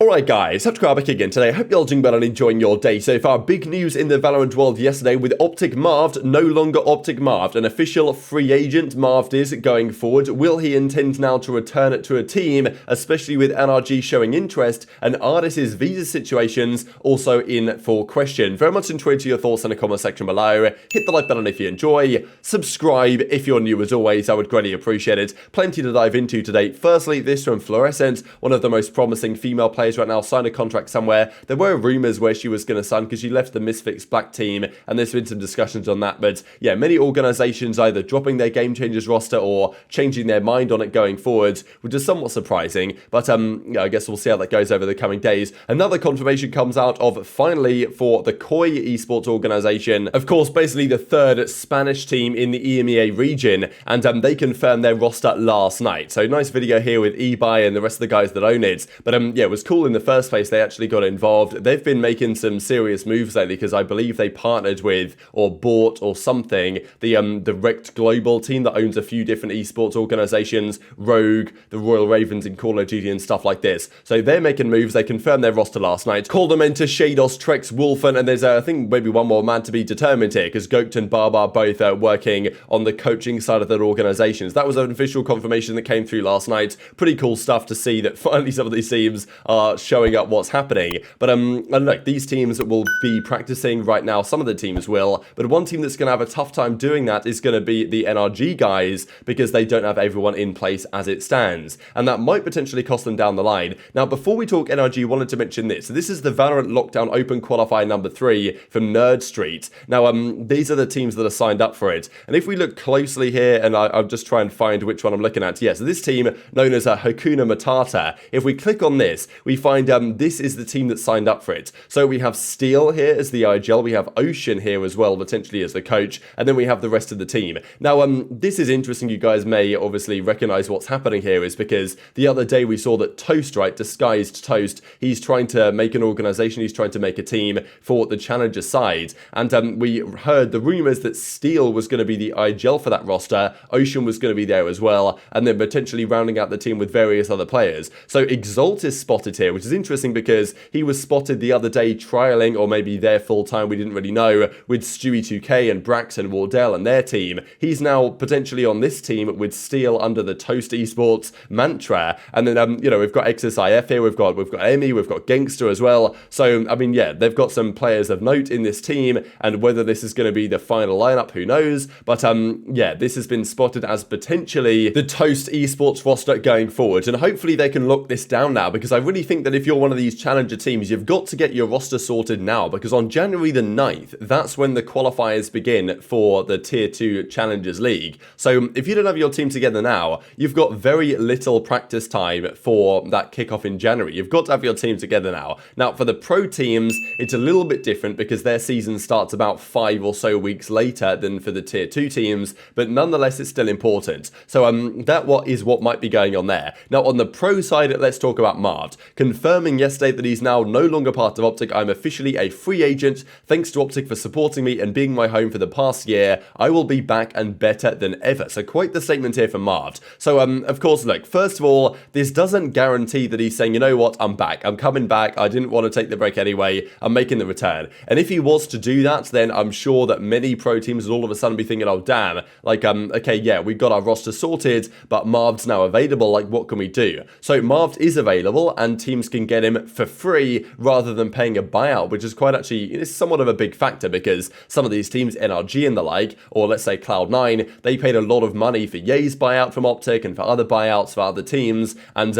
Alright guys, TacticalRab back again today. I hope you're all doing well and enjoying your day so far. Big news in the Valorant world yesterday with OpTic Marved, no longer OpTic Marved. An official free agent Marved is going forward. Will he intend now to return to a team, especially with NRG showing interest, and Ardiis' visa situations also in for question. Very much enjoyed your thoughts in the comment section below. Hit the like button if you enjoy. Subscribe if you're new as always, I would greatly appreciate it. Plenty to dive into today. Firstly, this from Fluorescent, one of the most promising female players right now, signed a contract somewhere. There were rumours where she was going to sign because she left the Misfits Black team, and there's been some discussions on that. But yeah, many organisations either dropping their Game Changers roster or changing their mind on it going forward, which is somewhat surprising. But yeah, I guess we'll see how that goes over the coming days. Another confirmation comes out of finally for the Koi Esports organisation. Of course, basically the third Spanish team in the EMEA region, and they confirmed their roster last night. So nice video here with eBay and the rest of the guys that own it. But yeah, it was cool in the first place they actually got involved. They've been making some serious moves lately because I believe they partnered with or bought or something the Rect Global team that owns a few different esports organizations, Rogue, the Royal Ravens in Call of Duty and stuff like this. So they're making moves. They confirmed their roster last night. Called them into Shados, Trex, Wolfen, and there's I think maybe one more man to be determined here because Goat and Barbar both are working on the coaching side of their organizations. That was an official confirmation that came through last night. Pretty cool stuff to see that finally some of these teams are showing up what's happening. But and look, these teams will be practicing right now. Some of the teams will, but one team that's going to have a tough time doing that is going to be the NRG guys because they don't have everyone in place as it stands, and that might potentially cost them down the line. Now, before we talk NRG, I wanted to mention this. So this is the Valorant Lockdown Open Qualifier number 3 from Nerd Street. Now, these are the teams that are signed up for it, and if we look closely here, and I'll just try and find which one I'm looking at. Yeah, so this team known as Hakuna Matata. If we click on this, we find this is the team that signed up for it. So we have Steel here as the IGL, we have Ocean here as well, potentially as the coach, and then we have the rest of the team. Now, this is interesting. You guys may obviously recognize what's happening here is because the other day we saw that Toast, right, Disguised Toast, he's trying to make an organization, he's trying to make a team for the Challenger side, and we heard the rumors that Steel was going to be the IGL for that roster, Ocean was going to be there as well, and then potentially rounding out the team with various other players. So Exalt is spotted here, which is interesting because he was spotted the other day trialing, or maybe there full-time, we didn't really know, with Stewie2K and Brax and Wardell and their team. He's now potentially on this team with Steel under the Toast Esports mantra. And then, you know, we've got XSIF here, we've got Emmy, we've got Gangster as well. So, I mean, yeah, they've got some players of note in this team, and whether this is going to be the final lineup, who knows? But, yeah, this has been spotted as potentially the Toast Esports roster going forward, and hopefully they can lock this down now, because I really think that if you're one of these Challenger teams, you've got to get your roster sorted now, because on January the 9th, that's when the qualifiers begin for the Tier 2 Challengers League. So if you don't have your team together now, you've got very little practice time for that kickoff in January. You've got to have your team together now. Now, for the pro teams, it's a little bit different because their season starts about 5 or so weeks later than for the Tier 2 teams, but nonetheless, it's still important. So that is what might be going on there. Now, on the pro side, let's talk about Marved. Confirming yesterday that he's now no longer part of OpTic. I'm officially a free agent. Thanks to OpTic for supporting me and being my home for the past year. I will be back and better than ever. So quite the statement here from Marved. So of course, look, first of all, this doesn't guarantee that he's saying, you know what, I'm back. I'm coming back. I didn't want to take the break anyway. I'm making the return. And if he was to do that, then I'm sure that many pro teams would all of a sudden be thinking, oh damn, like okay, yeah, we've got our roster sorted, but Marved's now available. Like, what can we do? So Marved is available, and teams can get him for free rather than paying a buyout, which is quite actually, it's somewhat of a big factor because some of these teams, NRG and the like, or let's say Cloud9, they paid a lot of money for Ye's buyout from OpTic and for other buyouts for other teams, and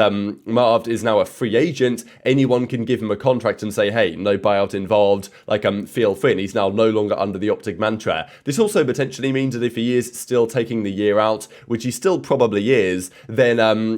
Marved is now a free agent. Anyone can give him a contract and say, hey, no buyout involved, like feel free, and he's now no longer under the OpTic mantra. This also potentially means that if he is still taking the year out, which he still probably is, then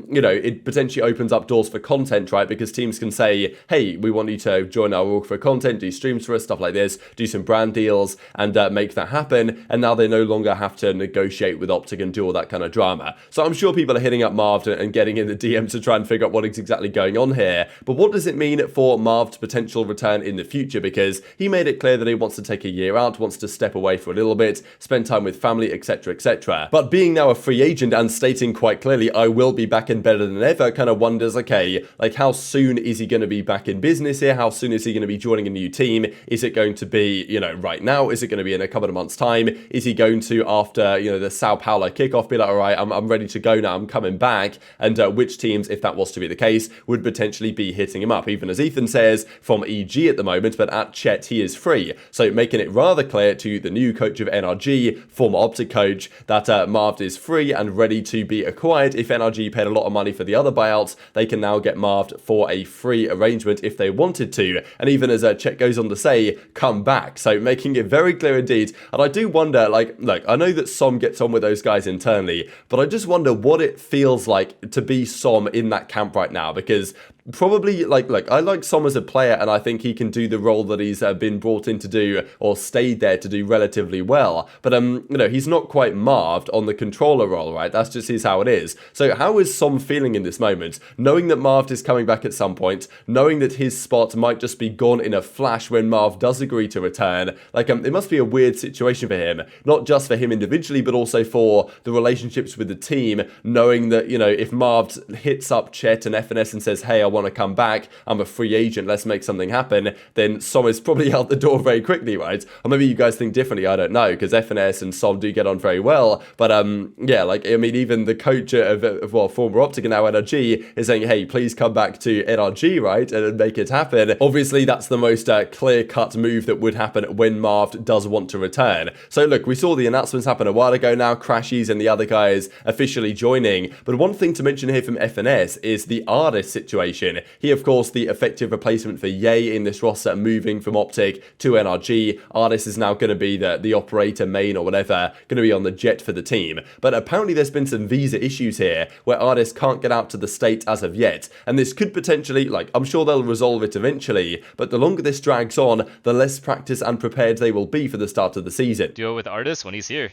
you know, it potentially opens up doors for content, right? Because teams can say, hey, we want you to join our org for content, do streams for us, stuff like this, do some brand deals, and make that happen. And now they no longer have to negotiate with OpTic and do all that kind of drama. So I'm sure people are hitting up Marved and getting in the DM to try and figure out what is exactly going on here. But what does it mean for Marved's potential return in the future? Because he made it clear that he wants to take a year out, wants to step away for a little bit, spend time with family, etc, etc. But being now a free agent and stating quite clearly, I will be back and better than ever, kind of wonders, okay, like how soon soon is he going to be back in business here? How soon is he going to be joining a new team? Is it going to be, you know, right now? Is it going to be in a couple of months' time? Is he going to, after, you know, the Sao Paulo kickoff, be like, all right, I'm ready to go now, I'm coming back? And which teams, if that was to be the case, would potentially be hitting him up? Even as Ethan says, from EG at the moment, but at Chet, he is free. So making it rather clear to the new coach of NRG, former OpTic coach, that Marved is free and ready to be acquired. If NRG paid a lot of money for the other buyouts, they can now get Marved for a free arrangement if they wanted to. And even as Chet goes on to say, come back. So making it very clear indeed. And I do wonder, like, look, I know that Som gets on with those guys internally, but I just wonder what it feels like to be Som in that camp right now, because probably, like, look, I like Som as a player, and I think he can do the role that he's been brought in to do, or stayed there to do relatively well. But, you know, he's not quite Marved on the controller role, right? That's just how it is. So how is Som feeling in this moment? Knowing that Marved is coming back at some point, knowing that his spot might just be gone in a flash when Marved does agree to return. Like, it must be a weird situation for him. Not just for him individually, but also for the relationships with the team, knowing that, you know, if Marved hits up Chet and FNS and says, hey, I want to come back, I'm a free agent, let's make something happen, then Som is probably out the door very quickly, right? Or maybe you guys think differently, I don't know, because FNS and Som do get on very well, but yeah, like, I mean, even the coach of well, former OpTic and now NRG is saying, hey, please come back to NRG, right, and make it happen. Obviously, that's the most clear-cut move that would happen when Marved does want to return. So look, we saw the announcements happen a while ago now, Crashies and the other guys officially joining, but one thing to mention here from FNS is the Ardiis situation. He, of course, the effective replacement for Ye in this roster, moving from OpTic to NRG. Ardiis is now going to be the operator main or whatever, going to be on the jet for the team. But apparently there's been some visa issues here where Ardiis can't get out to the States as of yet. And this could potentially, like, I'm sure they'll resolve it eventually, but the longer this drags on, the less practice and prepared they will be for the start of the season. Deal with Ardiis when he's here.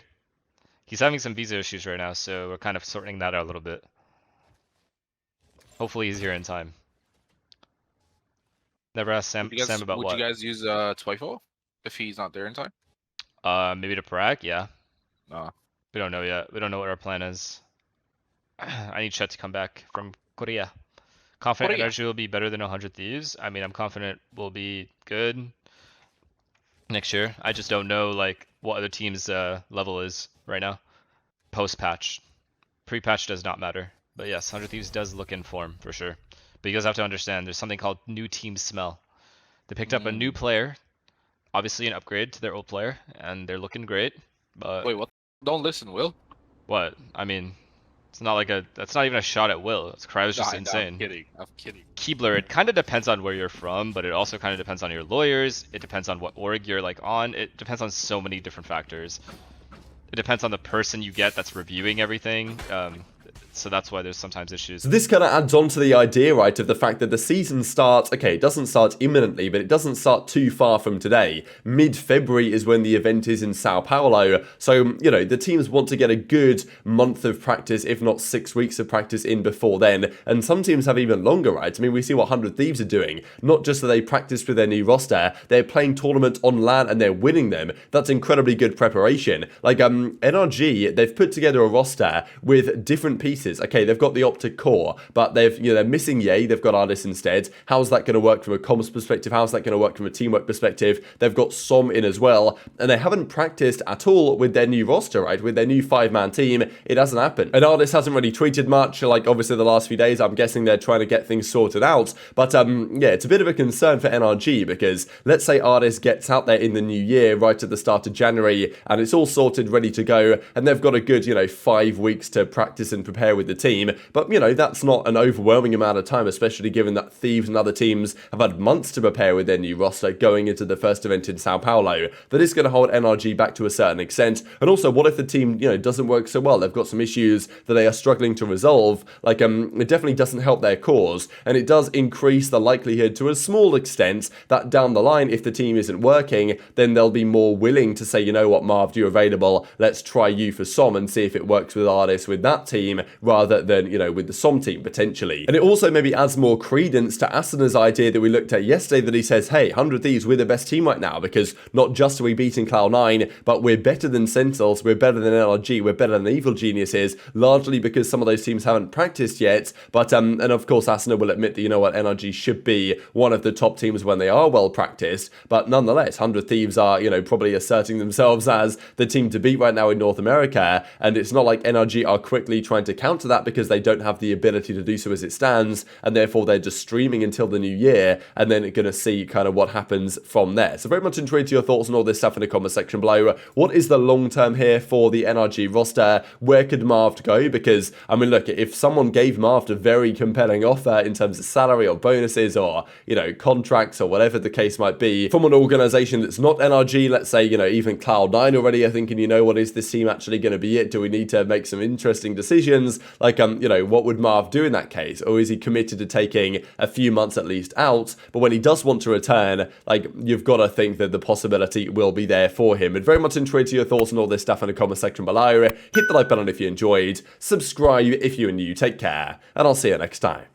He's having some visa issues right now, so we're kind of sorting that out a little bit. Hopefully he's here in time. Never asked Sam about what. Would you guys use Twifo if he's not there in time? Maybe to Prague, yeah. No. We don't know yet. We don't know what our plan is. I need Chet to come back from Korea. Confident NRG will be better than 100 Thieves. I mean, I'm confident we'll be good next year. I just don't know, like, what other team's level is right now. Post-patch. Pre-patch does not matter. But yes, 100 Thieves does look in form, for sure. But you guys have to understand, there's something called new team smell. They picked up a new player, obviously an upgrade to their old player, and they're looking great. But wait, what? Don't listen, Will. What? I mean, it's not like that's not even a shot at Will. It's Cry was just insane. I'm kidding. Keebler, it kind of depends on where you're from, but it also kind of depends on your lawyers. It depends on what org you're like on. It depends on so many different factors. It depends on the person you get that's reviewing everything. So that's why there's sometimes issues. So this kind of adds on to the idea, right, of the fact that the season starts, okay, it doesn't start imminently, but it doesn't start too far from today. Mid-February is when the event is in Sao Paulo. So, you know, the teams want to get a good month of practice, if not 6 weeks of practice in before then. And some teams have even longer, right? I mean, we see what 100 Thieves are doing. Not just that they practice with their new roster, they're playing tournaments on LAN and they're winning them. That's incredibly good preparation. Like, NRG, they've put together a roster with different pieces. Okay, they've got the OpTic core, but they're missing Ye, they've got Ardiis instead. How's that going to work from a comms perspective? How's that going to work from a teamwork perspective? They've got Som in as well, and they haven't practiced at all with their new roster, right? With their new 5-man team, it hasn't happened. And Ardiis hasn't really tweeted much, like obviously the last few days. I'm guessing they're trying to get things sorted out, but yeah, it's a bit of a concern for NRG, because let's say Ardiis gets out there in the new year, right at the start of January, and it's all sorted, ready to go, and they've got a good, 5 weeks to practice and prepare with the team. But, that's not an overwhelming amount of time, especially given that Thieves and other teams have had months to prepare with their new roster going into the first event in Sao Paulo. That is going to hold NRG back to a certain extent. And also, what if the team, doesn't work so well? They've got some issues that they are struggling to resolve. Like, it definitely doesn't help their cause. And it does increase the likelihood to a small extent that down the line, if the team isn't working, then they'll be more willing to say, you know what, Marv, you're available. Let's try you for Som and see if it works with Ardiis with that team, rather than, you know, with the SOM team potentially. And it also maybe adds more credence to Asuna's idea that we looked at yesterday, that he says, hey, 100 Thieves, we're the best team right now, because not just are we beating Cloud9, but we're better than Sentinels, we're better than NRG, we're better than Evil Geniuses, largely because some of those teams haven't practiced yet. But, and of course, Asuna will admit that, you know what, NRG should be one of the top teams when they are well practiced, but nonetheless, 100 Thieves are, you know, probably asserting themselves as the team to beat right now in North America, and it's not like NRG are quickly trying to counter that, because they don't have the ability to do so as it stands, and therefore they're just streaming until the new year, and then going to see kind of what happens from there. So very much intrigued to your thoughts on all this stuff in the comment section below. What is the long term here for the NRG roster? Where could Marved go? Because, I mean, look, if someone gave Marved a very compelling offer in terms of salary or bonuses or, you know, contracts or whatever the case might be, from an organization that's not NRG, let's say, you know, even Cloud9 already are thinking, you know, what is this team actually going to be it? Do we need to make some interesting decisions? Like, you know, what would Marv do in that case? Or is he committed to taking a few months at least out? But when he does want to return, like, you've got to think that the possibility will be there for him. And very much intrigued to your thoughts on all this stuff in the comment section below. Hit the like button if you enjoyed, subscribe if you're new, take care, and I'll see you next time.